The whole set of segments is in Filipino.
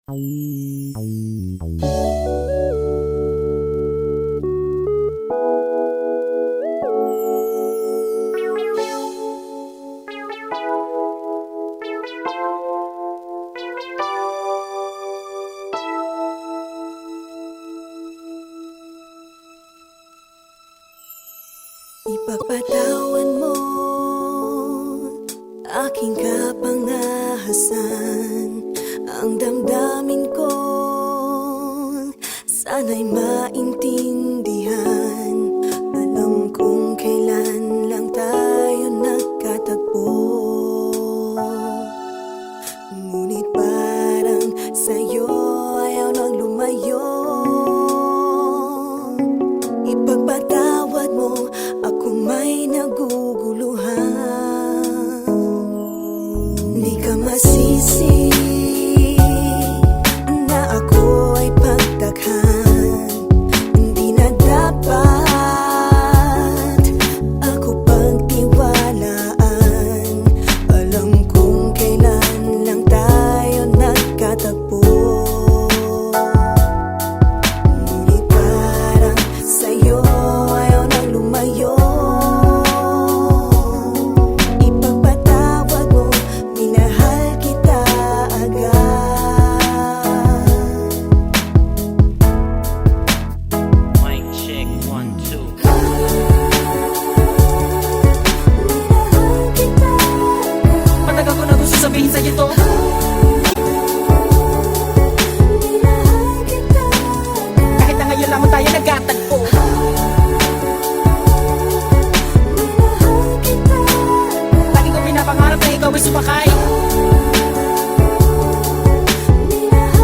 Ipagpatawan mo aking kapangahasan, ang damdamin ko sana'y maintindihan. Alam kong kailan lang tayo nagkatagpo, ngunit parang sa'yo ayaw nang lumayo. Ipagpatawad mo, ako may naguguluhan. Di ka masisi na ako ay pagtakhan. Hindi na dapat ako pagtiwalaan. Alam kong kailan lang tayo nagkatagpo, ngunit parang sa'yo ayaw nang lumayo. Ipagpatawad mo, minahal kita agad. Mic check, 1, 2. Minahal kita agad. Matagal ko na gusto sabihin sa'yo to. Minahal kita agad. Kahit na ngayon lamang tayo nagkatagpo. Minahal kita agad. Lagi ko pinapangarap na ikaw ay sumakay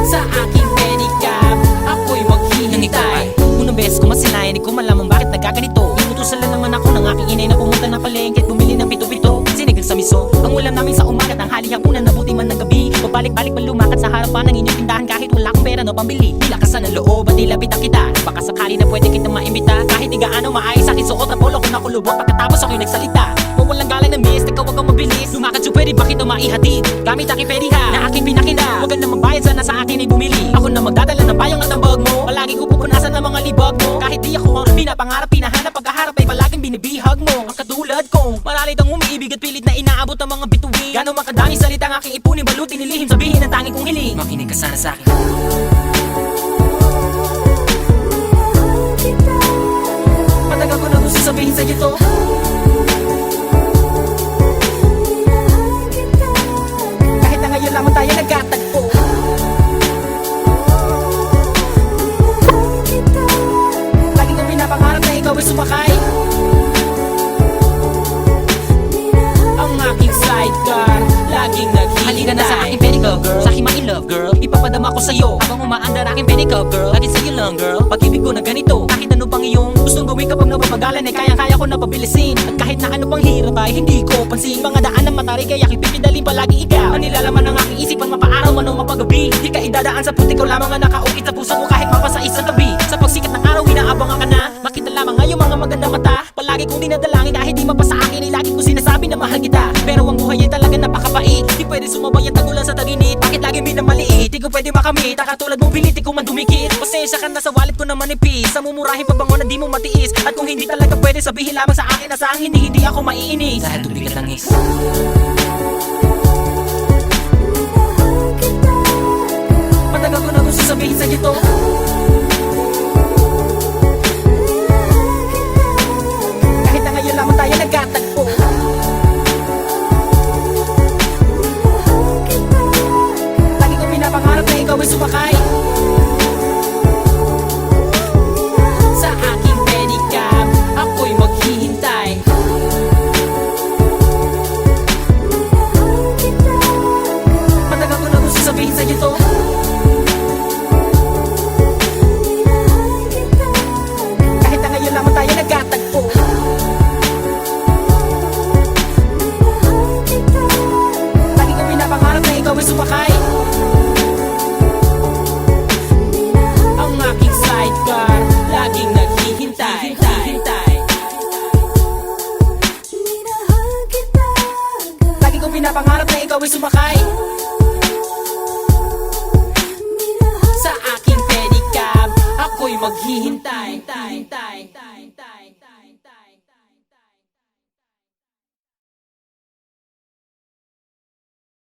sa aking pedicab. Ako'y maghihintay. Unang beses ko masinayan, di ko malaman bakit nagkaganito. Inutusan lang naman ako ng aking inay na pumunta ng palengke at bumili ng pito-pito. Sinigang sa miso, ang ulam namin sa umaga, tanghali, hapunan, nabuti man ng gabi. Pabalik-balik man lumakad sa harapan ng inyong tindahan kahit wala akong pera no pambili. Di lakasan ng loob at di lapitan kita. Baka sakali na pwede kitang maimbita. Kahit di gaano maayos aking suot ang polo ko nakulubot. Pagkatapos ako'y nagsalita, walang galang na miss, ikaw wag kang mabilis. Lumakad siya, pwede ba kita maihatid? Gamit aking pediha na aking pinakina. Huwag ka na magbayad, sana sa akin ay bumili. Ako na magdadala ng bayong at ang bag mo. Palagi ko pupunasan ng mga libag mo. Kahit di ako ang pinapangarap, pinahanap, pagkaharap ay palaging binibihag mo. Ang katulad kong maralit ang umiibig at pilit na inaabot ang mga bituin. Gano'ng makadaming salita ang aking ipunin, balutin, nilihim, sabihin ang tanging kong hiling. Makinig ka sana sa akin. Minahal kita agad. Matagal ko na gusto sabihin sa'yo to. Minahal kita agad. Kahit na ngayon lamang tayo nagkatagpo. Minahal kita agad. Lagi kong pinapangarap na ikaw ay sumakay ang aking sidecar, laging naghihintay. Halika na sa aking pedicab girl, sa aking ma-in-love girl. Ipapadama ko sa'yo habang umaandar aking pedicab girl. Lagi sa'yo lang girl, pag-ibig ko na ganito. Kahit ano pang iyong gustong gawin kapag napapagalan, ay kayang-kaya ko na pabilisin. At kahit na ano pang hirap ay hindi ko pansin. Mga daan ng matarik ay aking pipidalin palagi ikaw. Ang nilalaman ng aking isipan, mapaaraw man o mapagabi. Di ka idadaan sa puti ko lamang ang nakaukit sa puso ko kahit mapasa isang tabi. Sa pagsikat ng araw, inaabangan ka na. Makita lamang ngayong mga maganda mata. Palagi kong dinadalangin kahit di mapasa akin, ay lagi kong sinasabi na mahal kita. Pero ang buhay ay talaga napakapait. Di pwede sumabay ang tagulan sa taginit. Bakit lagi minamaliit? Di ko pwede makamit. Katulad mong pilit, di ko man dumikit. Pasensya ka na sa wallet ko na manipis. Sa mumurahin pabango na di mo matiis. At kung hindi talaga pwede, sabihin lamang sa akin na sa ang hindi ako maiinis. Dahil tubig at langis. Minahal kita agad. Matagal ko na gusto sabihin sa'yo to. Minahal kita agad. Kahit na ngayon lamang tayo nagkatagpo. Minahal kita agad. Lagi ko pinapangarap na ikaw ay sumakay sa aking pedicab. Ako'y maghihintay. Minahal kita agad. Matagal ko na gusto sabihin sa'yo to. Minahal kita agad. Kahit na ngayon lamang tayo nagkatagpo. Minahal kita agad. Lagi ko pinapangarap na ikaw ay sumakay maghihintay.